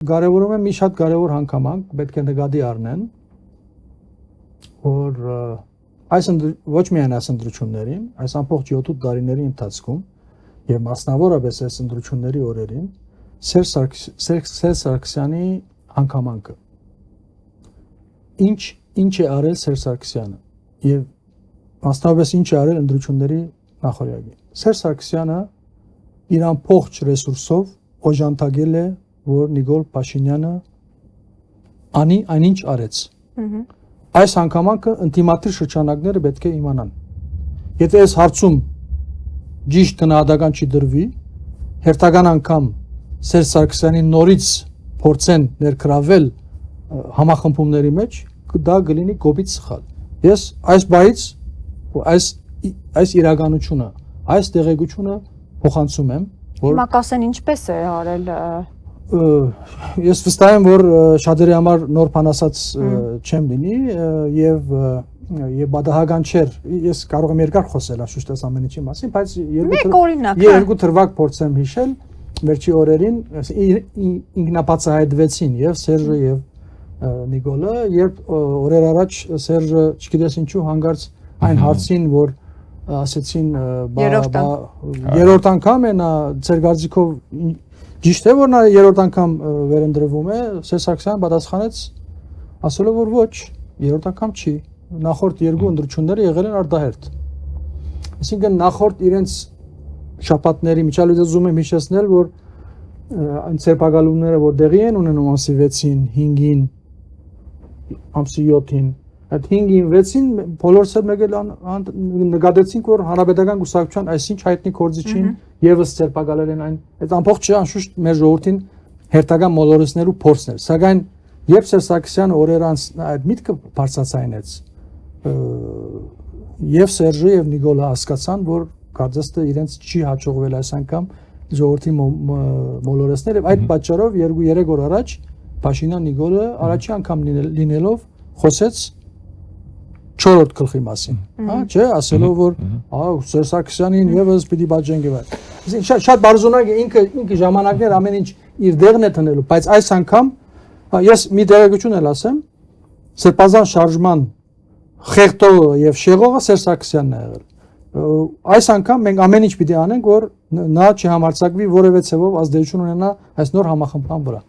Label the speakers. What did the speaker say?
Speaker 1: Կարևորում եմ մի շատ կարևոր հանգամանք պետք է նկատի առնեն, որ ոչ միայն այս ընտրություններին, այս ամբողջ 7 տարիների ընթացքում եւ մասնավորապես այս ընտրությունների օրերին Սերժ Սարգսյանի հանգամանքը ինչ է արել Սերժ Սարգսյանը եւ մասնավորապես ինչ է արել ընտրությունների նախօրյակին։ Սերժ Սարգսյանը իր ամբողջ ռեսուրսով օժանդակել է, որ Նիկոլ Փաշինյանը անի այնինչ արեց։ Այս հանգամանքը ինտիմատիվ շրջանակները պետք է իմանան։ Եթե այս հարցում ճիշտ գնահատական չի դրվի, հերթական անգամ Սերժ Սարգսյանի նորից փորձեն ներգրավել համախմբումների մեջ, դա կլինի կոպիտ սխալ։ Ես այս բայից այս իրականությունը, այս տեղեկությունը փոխանցում եմ, որ
Speaker 2: Հիմա կասեն ինչպես է արել
Speaker 1: ես վստահ եմ, որ շատերի համար նոր բան ասած չեմ լինի եւ բադահական չէր։ Ես կարող եմ երկար խոսել շուտ այս ամեն ինչի մասին, բայց երկու թվակ փորձեմ հիշել վերջի օրերին ինքնաբացահայտվեցին եւ Սերժը եւ Նիկոլը, երբ օրեր առաջ Սերժը, չգիտես ինչու, հանգարց այն հարցին, որ ասեցին երրորդ անգամ է նա ձեր կարծիքով ճիշտ է որ նա երրորդ անգամ վերընտրվում է, Սերժ Սարգսյանը պատասխանեց ասելով որ ոչ, երրորդ անգամ չի, նախորդ երկու ընտրությունները եղել են արտահերթ։ Այսինքն նախորդ իրենց շաբաթների միջալույց ուզում եմ հիշեցնել, որ այն ցերպակալումները որ դեղի են ունենում ամսի 6-ին, 5-ին, ամսի 7-ին, այդ 5-ին, 6-ին բոլորս էլ մեկ էլ նկատեցինք, որ հանրապետական կուսակցության այսինչ հայտնի կորձիչին եւս ցերպակալել են այն, այդ ամբողջը անշուշտ մեր ժողովրդին հերթական մոլորեցնելու փորձն էր։ Սակայն երբ Սերժ Սարգսյանը օրեր անց այդ միտքը բարձրացայինեց, եւ Սերժը եւ Նիկոլը հասկացան, որ կարծես թե իրենց չի հաջողվել այս անգամ ժողովրդի մոլորեցնել եւ այդ պատճառով 2-3 օր առաջ Փաշինյան Նիկոլը առաջի անգամ լինելով խոսեց 4-րդ գլխի մասին, հա, չէ, ասելով որ Սերժ Սարգսյանին եւս պիտի բաժենք եւ այլ։ Այսինքն շատ բարձունակ է ինքը ժամանակներ ամեն ինչ իր դեղն է տնելու, բայց այս անգամ ես մի տեղեկություն էլ ասեմ, Սրբազան շարժման խեղտողը եւ շեղողը Սերժ Սարգսյանն է եղել։ Այս անգամ մենք ամեն ինչ պիտի անենք, որ նա չհամարձակվի որևէ ցեվով ազդեցություն ունենա այս նոր համախմբման վրա։